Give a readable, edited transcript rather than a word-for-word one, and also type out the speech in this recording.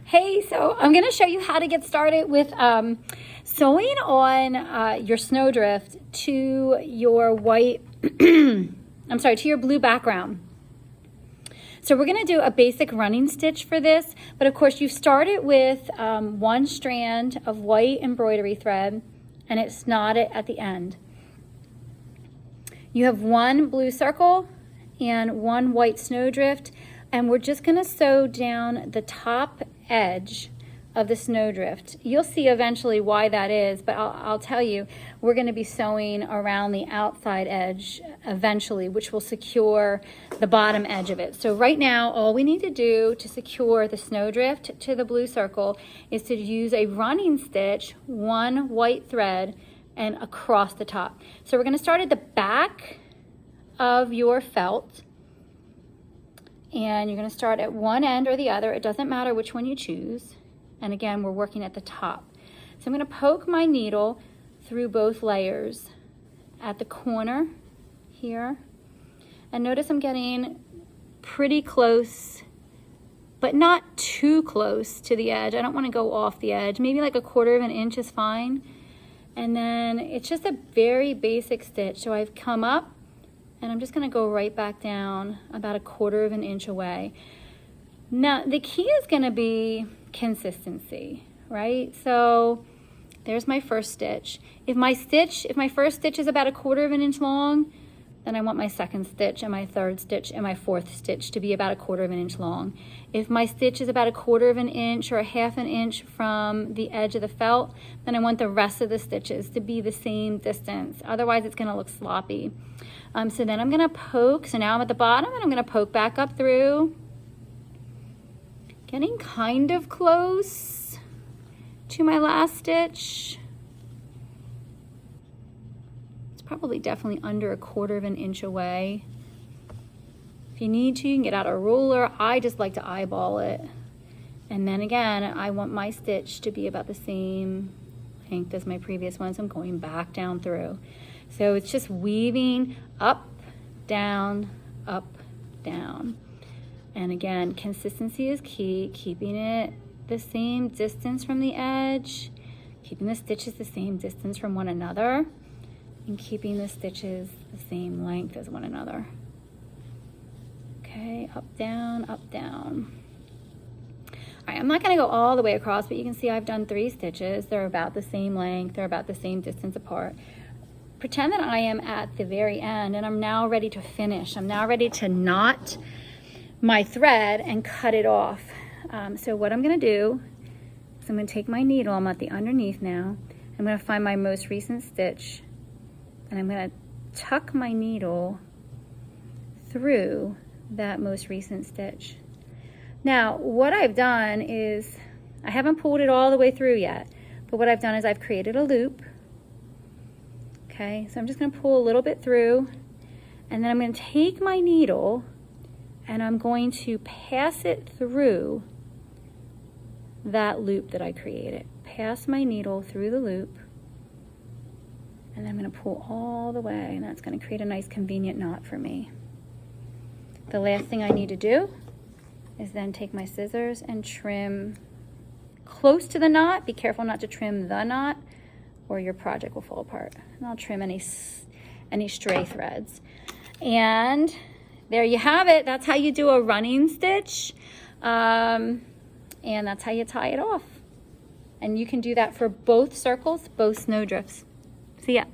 Hey, so I'm going to show you how to get started with sewing on your snowdrift to your white, to your blue background. So we're going to do a basic running stitch for this, but of course you start it with one strand of white embroidery thread and it's knotted at the end. You have one blue circle and one white snowdrift, and we're just going to sew down the top edge of the snowdrift. You'll see eventually why that is, but I'll tell you, we're going to be sewing around the outside edge eventually, which will secure the bottom edge of it. So right now, all we need to do to secure the snowdrift to the blue circle is to use a running stitch, one white thread, and across the top. So we're going to start at the back of your felt, and you're going to start at one end or the other. It doesn't matter which one you choose. And again, we're working at the top. So I'm going to poke my needle through both layers at the corner here. And notice I'm getting pretty close, but not too close to the edge. I don't want to go off the edge. Maybe like 1/4 of an inch is fine. And then it's just a very basic stitch. So I've come up and I'm just going to go right back down about 1/4 of an inch away. Now the key is going to be consistency, right? So there's my first stitch. If my first stitch is about 1/4 of an inch long, then I want my second stitch and my third stitch and my fourth stitch to be about 1/4 of an inch long. If my stitch is about 1/4 of an inch or 1/2 an inch from the edge of the felt, then I want the rest of the stitches to be the same distance. Otherwise it's going to look sloppy. So then I'm going to poke. So now I'm at the bottom and I'm going to poke back up through, getting kind of close to my last stitch. It's probably definitely under 1/4 of an inch away. If you need to, you can get out a ruler. I just like to eyeball it. And then again, I want my stitch to be about the same length as my previous one, so I'm going back down through. So it's just weaving up, down, up, down. And again, consistency is key, keeping it the same distance from the edge, keeping the stitches the same distance from one another, and keeping the stitches the same length as one another. Okay, up, down, up, down. All right, I'm not gonna go all the way across, but you can see I've done 3 stitches. They're about the same length, they're about the same distance apart. Pretend that I am at the very end and I'm now ready to finish. I'm now ready to knot my thread and cut it off. So what I'm going to do is I'm going to take my needle, I'm at the underneath now, I'm going to find my most recent stitch and I'm going to tuck my needle through that most recent stitch. Now what I've done is, I haven't pulled it all the way through yet, but what I've done is I've created a loop. Okay, so I'm just going to pull a little bit through, and then I'm going to take my needle and I'm going to pass it through that loop that I created. Pass my needle through the loop, and then I'm going to pull all the way, and that's going to create a nice convenient knot for me. The last thing I need to do is then take my scissors and trim close to the knot. Be careful not to trim the knot or your project will fall apart. And I'll trim any stray threads. And there you have it. That's how you do a running stitch. And that's how you tie it off. And you can do that for both circles, both snowdrifts. See ya.